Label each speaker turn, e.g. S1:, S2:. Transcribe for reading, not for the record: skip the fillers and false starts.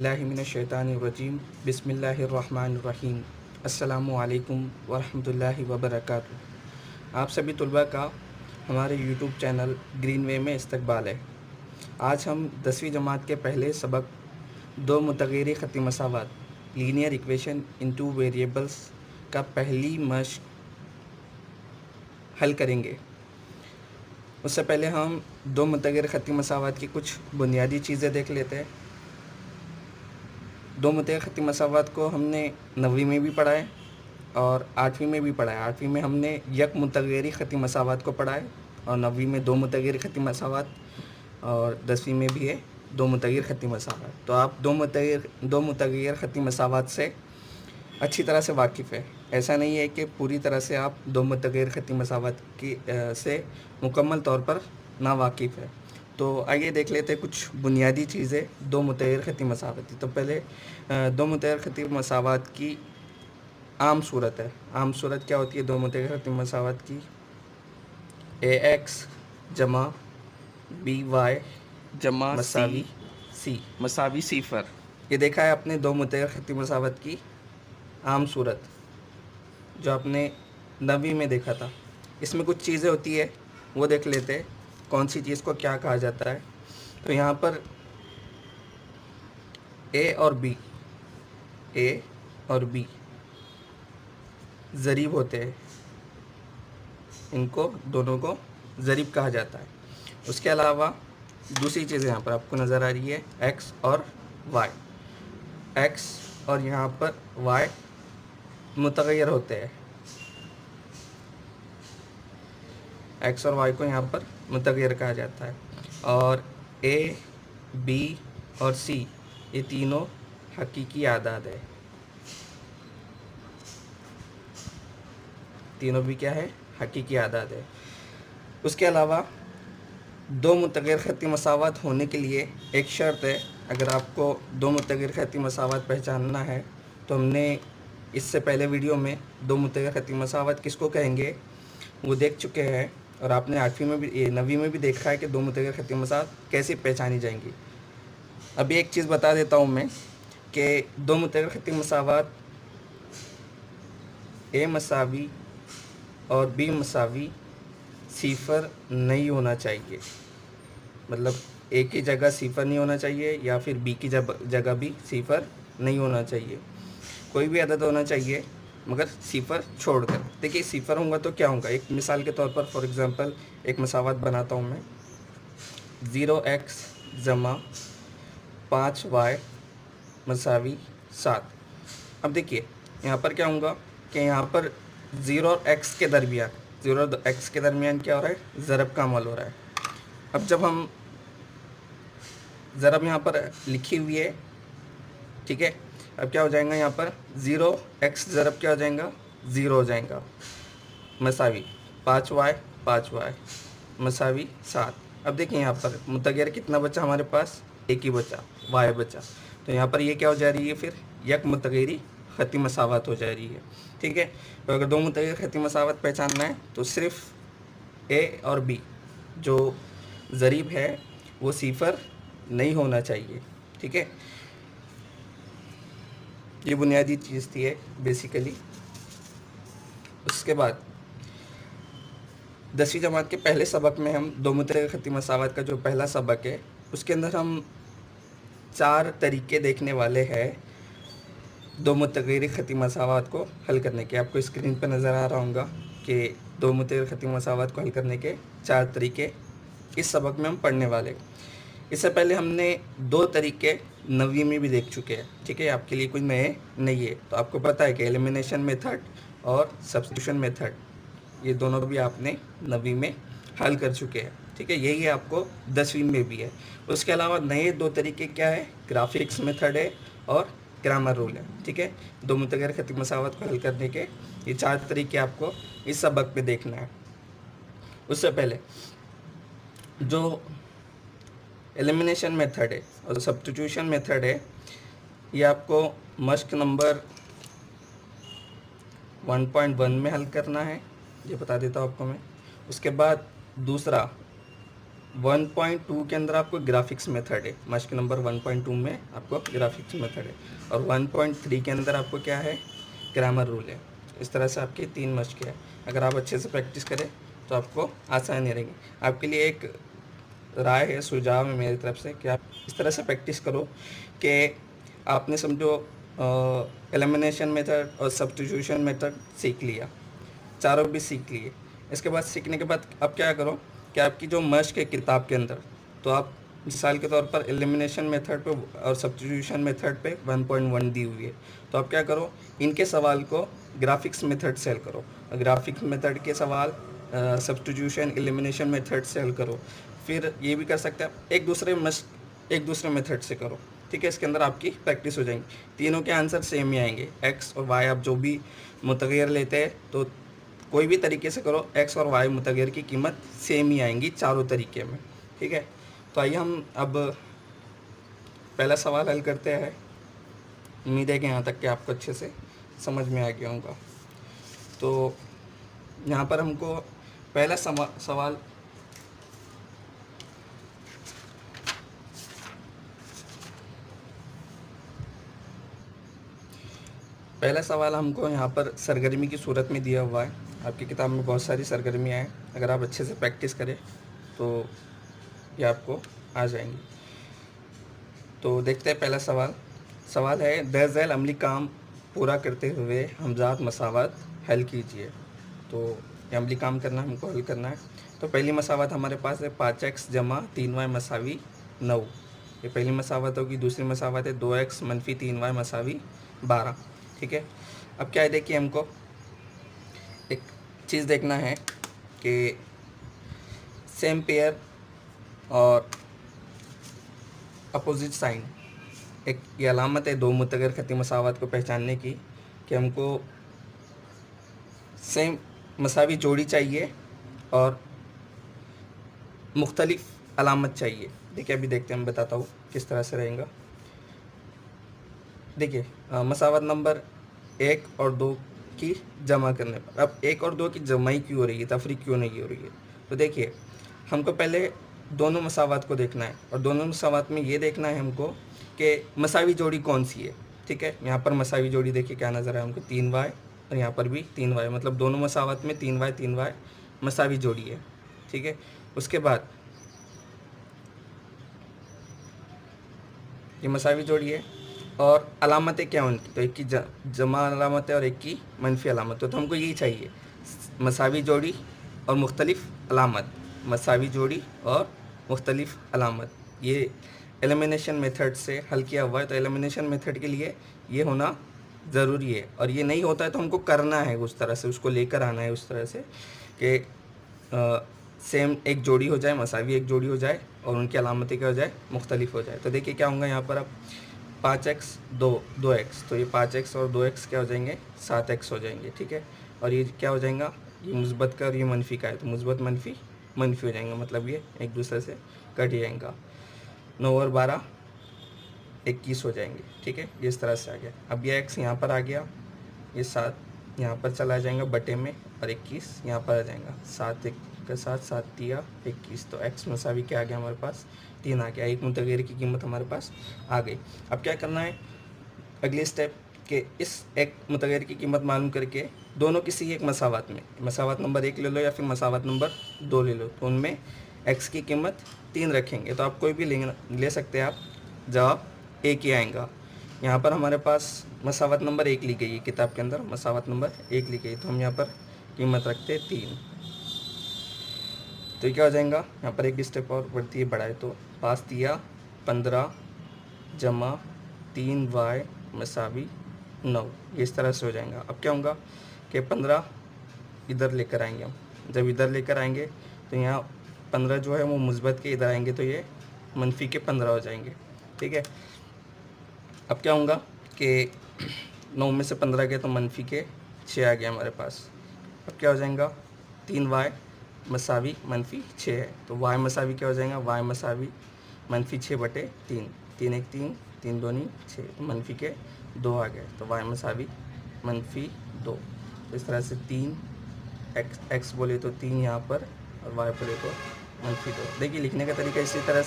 S1: बिस्मिल्लाहिमिनश्शैतानिर्रजीम बिस्मिल्लाहिर्रहमानिर्रहीम अस्सलामु अलैकुम वरहमतुल्लाहि वबरकातुहू। आप सभी तलबा का हमारे यूट्यूब चैनल ग्रीन वे में इस्तकबाल है। आज हम 10वीं जमात के पहले सबक दो मुतग़य्यर ख़ती मसावात linear equation in two variables का पहली मश्क हल करेंगे। उससे पहले हम दो मुतग़य्यर ख़ती मसावात की कुछ बुनियादी चीज़ें देख लेते हैं। दो मुतग़य्यर ख़ती मसावात को हमने 9वीं में भी पढ़ा है और 8वीं में भी पढ़ा है। 8वीं में हमने यक मुतग़य्यर ख़ती मसावात को पढ़ा है और 9वीं में दो मुतग़य्यर ख़ती मसावात और 10वीं में भी है दो मुतग़य्यर ख़ती मसावात। तो आप दो मुतग़य्यर ख़ती मसावात से अच्छी तरह से वाकिफ़ है। ऐसा नहीं है कि पूरी तरह से आप दो मुतग़य्यर ख़ती मसावात की से मुकम्मल तौर पर ना वाकिफ़ है। तो आइए देख लेते हैं कुछ बुनियादी चीज़ें दो मुतग़य्यर ख़ती मसावात की। तो पहले दो मुतग़य्यर ख़ती मसावात की आम सूरत है। आम सूरत क्या होती है दो मुतग़य्यर ख़ती मसावात की? AX जमा BY
S2: जमा
S1: मसावी C।
S2: मसावी सिफर।
S1: ये देखा है आपने दो मुतग़य्यर ख़ती मसावात की आम सूरत जो आपने 9वीं में देखा था। इसमें कुछ चीज़ें होती है वो देख लेते हैं, कौन सी चीज़ को क्या कहा जाता है। तो यहाँ पर A और B ज़रीब होते हैं, इनको दोनों को ज़रीब कहा जाता है। उसके अलावा दूसरी चीज़ें यहाँ पर आपको नज़र आ रही है X और Y। X और यहाँ पर Y मुतग़य्यर होते हैं। X और Y को यहाँ पर मुतग़य्यर कहा जाता है। और A, B और C ये तीनों हकीकी आदाद है। तीनों भी क्या है? हकीकी आदाद है। उसके अलावा दो मुतग़य्यर ख़ती मसावात होने के लिए एक शर्त है। अगर आपको दो मुतग़य्यर ख़ती मसावात पहचानना है तो हमने इससे पहले वीडियो में दो मुतग़य्यर ख़ती मसावात किसको कहेंगे वो देख चुके हैं और आपने 8वीं में भी 9वीं में भी देखा है कि दो मुतग़य्यर ख़ती मसावात कैसे पहचानी जाएंगी। अभी एक चीज़ बता देता हूँ मैं कि दो मुतग़य्यर ख़ती मसावात A मसावी और B मसावी सिफर नहीं होना चाहिए। मतलब A की जगह सिफर नहीं होना चाहिए या फिर B की जगह भी सिफर नहीं होना चाहिए। कोई भी अदद होना चाहिए मगर सिफर छोड़कर। देखिए सिफर होगा तो क्या होगा, एक मिसाल के तौर पर फॉर एग्ज़ाम्पल एक मसावत बनाता हूँ मैं 0x जमा 5y मसावी 7। अब देखिए यहाँ पर क्या होगा कि यहाँ पर 0 और x के दरमियान क्या हो रहा है? ज़रब का अमल हो रहा है। अब जब हम ज़रब यहाँ पर लिखी हुई है, ठीक है, अब क्या हो जाएगा यहाँ पर 0x ज़रब क्या हो जाएगा? 0 हो जाएगा मसावी 5y मसावी 7। अब देखिए यहाँ पर मुतग़य्यर कितना बचा हमारे पास? एक ही बचा, y बचा। तो यहाँ पर ये क्या हो जा रही है? फिर यक मुतग़य्यर ख़ती मसावात हो जा रही है। ठीक है, तो अगर दो मुतग़य्यर ख़ती मसावात पहचानना है तो सिर्फ A और B जो ज़रीब है वो सिफर नहीं होना चाहिए। ठीक है, ये बुनियादी चीज़ थी है बेसिकली। उसके बाद 10वीं जमात के पहले सबक में हम दो मुतग़य्यर ख़ती मसावात का जो पहला सबक है उसके अंदर हम 4 तरीके देखने वाले हैं दो मुतग़य्यर ख़ती मसावात को हल करने के। आपको स्क्रीन पर नज़र आ रहा होगा कि दो मुतग़य्यर ख़ती मसावात को हल करने के 4 तरीके इस सबक में हम पढ़ने वाले। इससे पहले हमने 2 तरीके 9वीं में भी देख चुके हैं। ठीक है, आपके लिए कुछ नए नहीं है। तो आपको पता है कि एलिमिनेशन मेथड और सब्स्टिट्यूशन मेथड ये दोनों भी आपने 9वीं में हल कर चुके हैं। ठीक है, यही आपको 10वीं में भी है। उसके अलावा नए 2 तरीके क्या है? ग्राफिक्स मेथड है और ग्रामर रूल है। ठीक है, दो मुतग़य्यर ख़ती मसावात को हल करने के ये 4 तरीके आपको इस सबक में देखना है। उससे पहले जो एलिमिनेशन मेथड है और सब्स्टिट्यूशन मेथड है ये आपको मश्क नंबर 1.1 में हल करना है, ये बता देता हूँ आपको मैं। उसके बाद दूसरा 1.2 के अंदर आपको ग्राफिक्स मेथड है, मश्क नंबर 1.2 में आपको ग्राफिक्स मेथड है, और 1.3 के अंदर आपको क्या है, ग्रामर रूल है। इस तरह से आपकी 3 मश्क है। अगर आप अच्छे से प्रैक्टिस करें तो आपको आसानी रहेगी। आपके लिए एक राय है, सुझाव है मेरी तरफ से कि आप इस तरह से प्रैक्टिस करो कि आपने समझो एलिमिनेशन मेथड और सब्स्टिट्यूशन मेथड सीख लिया, चारों भी सीख लिए। इसके बाद सीखने के बाद अब क्या करो कि आपकी जो मश्क है किताब के अंदर, तो आप मिसाल के तौर पर एलिमिनेशन मेथड पे और सब्स्टिट्यूशन मेथड पे 1.1 दी हुई है, तो आप क्या करो, इनके सवाल को ग्राफिक्स मेथड से हल करो। ग्राफिक्स मेथड के सवाल सब्स्टिट्यूशन एलिमिनेशन मेथड से हल करो। फिर ये भी कर सकते हैं आप एक दूसरे मेथड से करो, ठीक है। इसके अंदर आपकी प्रैक्टिस हो जाएंगी, तीनों के आंसर सेम ही आएंगे। एक्स और वाई आप जो भी मुतगैर लेते हैं तो कोई भी तरीके से करो, एक्स और वाई मुतगैर की कीमत सेम ही आएंगी चारों तरीके में, ठीक है। तो आइए हम अब पहला सवाल हल करते हैं। उम्मीद है कि यहाँ तक कि आपको अच्छे से समझ में आ गया होगा। तो यहाँ पर हमको पहला सवाल हमको यहाँ पर सरगर्मी की सूरत में दिया हुआ है। आपकी किताब में बहुत सारी सरगर्मियाँ हैं, अगर आप अच्छे से प्रैक्टिस करें तो ये आपको आ जाएंगी। तो देखते हैं पहला सवाल है, 10 झैल अमली काम पूरा करते हुए हमजात मसावत हल कीजिए। तो ये अमली काम करना है, हमको हल करना है। तो पहली मसावत हमारे पास है 5x जमा 3y मसावी 9, ये पहली मसावत होगी। दूसरी मसावत है 2x मनफी 3y मसावी 12, ठीक है। अब क्या है, देखिए हमको एक चीज़ देखना है कि सेम पेयर और अपोजिट साइन, एक ये अलामत है दो मुतगैर खती मसावत को पहचानने की कि हमको सेम मसावी जोड़ी चाहिए और मुख्तलिफ अलामत चाहिए। देखिए अभी देखते हैं, मैं बताता हूँ किस तरह से रहेगा। देखिए मसावत नंबर 1 और 2 की जमा करने पर, अब 1 और 2 की जमाई क्यों हो रही है, तफरीक क्यों नहीं हो रही है। तो देखिए हमको पहले दोनों मसावत को देखना है, और दोनों मसावत में ये देखना है हमको कि मसावी जोड़ी कौन सी है, ठीक है। यहाँ पर मसावी जोड़ी देखिए क्या नज़र है हमको, 3y, और यहाँ पर भी 3y, मतलब दोनों मसावत में 3y मसावी जोड़ी है, ठीक है। उसके बाद ये मसावी जोड़ी है, और अलामतें क्या उनकी, तो एक की जमा अलामत है और एक की मनफी अलामत है। तो हमको यही चाहिए, मसावी जोड़ी और मुख्तलिफ अलामत, मसावी जोड़ी और मुख्तलिफ अलामत। ये एलिमिनेशन मेथड से हल किया हुआ है, तो एलिमिनेशन मेथड के लिए ये होना ज़रूरी है, और ये नहीं होता है तो हमको करना है उस तरह से, उसको लेकर आना है उस तरह से कि सेम एक जोड़ी हो जाए, मसावी एक जोड़ी हो जाए, और उनकी अलामतें क्या हो जाए, मुख्तलिफ हो जाए। तो देखिए क्या होगा यहाँ पर, अब 5x 2x, तो ये 5x और 2x क्या हो जाएंगे, 7x हो जाएंगे, ठीक है। और ये क्या हो जाएगा, ये मुस्बत का और ये मनफी का है, तो मुस्बत मनफी हो जाएंगे, मतलब ये एक दूसरे से कट जाएगा। 9 और 12 21 हो जाएंगे, ठीक है। ये इस तरह से आ गया। अब ये x यहाँ पर आ गया, ये 7 यहाँ पर चला जाएगा बटे में, और 21 यहाँ पर आ जाएगा। 7 1 के साथ 7 3 21, तो x मसावी क्या आ गया हमारे पास, 3 आ गया। एक मुतगैर की कीमत हमारे पास आ गई। अब क्या करना है, अगले स्टेप के इस एक मुतगैर की कीमत मालूम करके दोनों किसी एक मसावत में, मसावत नंबर 1 ले लो या फिर मसावत नंबर 2 ले लो, तो उनमें x की कीमत 3 रखेंगे। तो आप कोई भी ले सकते हैं, आप जवाब एक ही आएगा। यहाँ पर हमारे पास मसावत नंबर 1 ली गई है किताब के अंदर, मसावत नंबर 1 ली गई, तो हम यहाँ पर कीमत रखते 3। तो क्या हो जाएगा, यहाँ पर एक स्टेप और बढ़ती है, बढ़ाए तो 5 3 15 जमा 3y मसावी 9, ये इस तरह से हो जाएगा। अब क्या होगा कि 15 इधर लेकर आएंगे हम, जब इधर लेकर आएंगे तो यहाँ 15 जो है वो मुस्बत के इधर आएंगे, तो ये मनफी के 15 हो जाएंगे, ठीक है। अब क्या होगा कि 9 में से 15 गए तो मनफी के 6 आ गया हमारे पास। अब क्या हो जाएगा, 3y मसावी मनफी 6 है, तो y मसावी क्या हो जाएगा, y मसावी मनफी 6 बटे 3, 3 1 3 3 2 6, तो मनफी के 2 आ गए, तो y मसावी मनफी 2। तो इस तरह से 3 x बोले तो 3 यहाँ पर, और y बोले तो मनफी 2। देखिए लिखने का तरीका इसी तरह से